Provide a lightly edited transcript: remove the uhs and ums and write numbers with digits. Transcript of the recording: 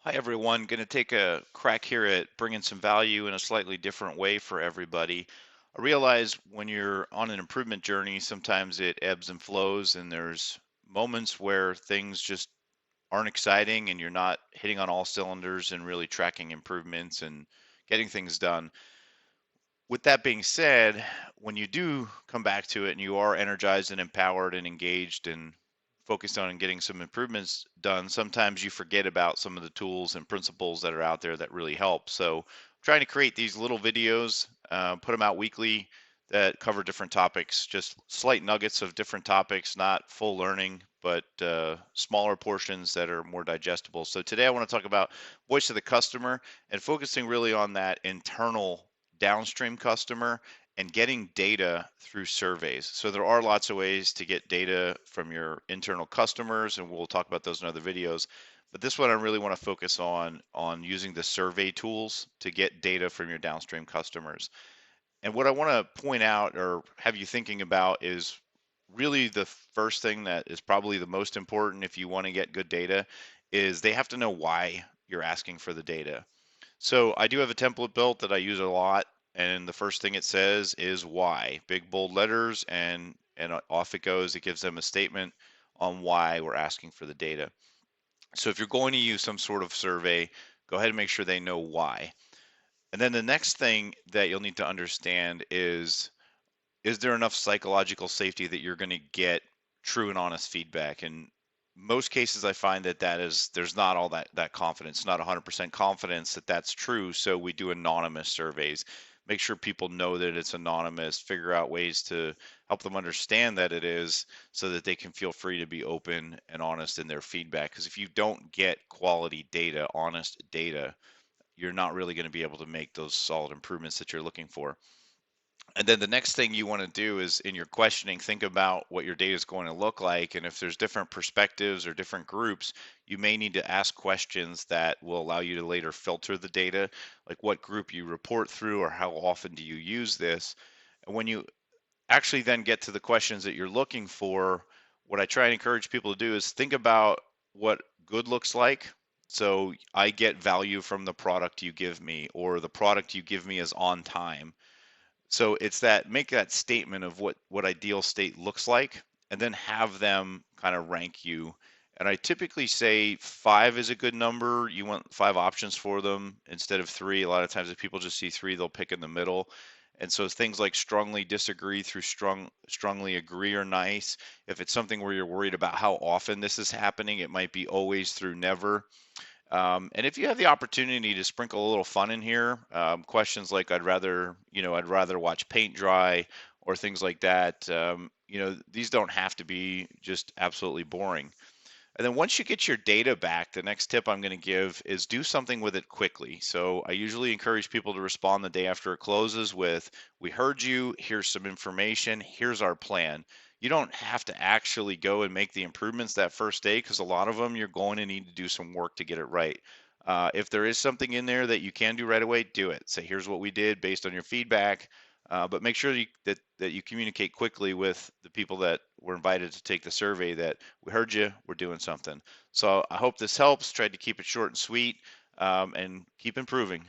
Hi, everyone. Going to take a crack here at bringing some value in a slightly different way for everybody. I realize when you're on an improvement journey, sometimes it ebbs and flows, and there's moments where things just aren't exciting and you're not hitting on all cylinders and really tracking improvements and getting things done. With that being said, when you do come back to it and you are energized and empowered and engaged and focused on getting some improvements done, sometimes you forget about some of the tools and principles that are out there that really help. So, I'm trying to create these little videos, put them out weekly that cover different topics, just slight nuggets of different topics, not full learning, but smaller portions that are more digestible. So, today I want to talk about voice of the customer and focusing really on that internal downstream customer and getting data through surveys. So there are lots of ways to get data from your internal customers, and we'll talk about those in other videos. But this one I really want to focus on using the survey tools to get data from your downstream customers. And what I want to point out or have you thinking about is really the first thing that is probably the most important if you want to get good data is they have to know why you're asking for the data. So I do have a template built that I use a lot, and the first thing it says is why, big bold letters, and off it goes. It gives them a statement on why we're asking for the data. So if you're going to use some sort of survey, go ahead and make sure they know why. And then the next thing that you'll need to understand is there enough psychological safety that you're going to get true and honest feedback? And most cases I find that there's not all that confidence, not 100% confidence that that's true. So we do anonymous surveys, make sure people know that it's anonymous, figure out ways to help them understand that it is, so that they can feel free to be open and honest in their feedback. Because if you don't get quality data, honest data, you're not really going to be able to make those solid improvements that you're looking for. And then the next thing you want to do is in your questioning, think about what your data is going to look like. And if there's different perspectives or different groups, you may need to ask questions that will allow you to later filter the data, like what group you report through or how often do you use this. And when you actually then get to the questions that you're looking for, what I try and encourage people to do is think about what good looks like. So I get value from the product you give me, or the product you give me is on time. So it's that, make that statement of what ideal state looks like, and then have them kind of rank you. And I typically say 5 is a good number. You want 5 options for them instead of 3. A lot of times if people just see 3, they'll pick in the middle. And so things like strongly disagree through strongly agree are nice. If it's something where you're worried about how often this is happening, it might be always through never. And if you have the opportunity to sprinkle a little fun in here, questions like I'd rather watch paint dry or things like that. These don't have to be just absolutely boring. And then once you get your data back, the next tip I'm going to give is do something with it quickly. So I usually encourage people to respond the day after it closes with, "We heard you, here's some information, here's our plan." You don't have to actually go and make the improvements that first day, because a lot of them you're going to need to do some work to get it right. If there is something in there that you can do right away, do it. Say, "Here's what we did based on your feedback." But make sure that you communicate quickly with the people that were invited to take the survey that we heard you, we're doing something. So I hope this helps. Tried to keep it short and sweet, and keep improving.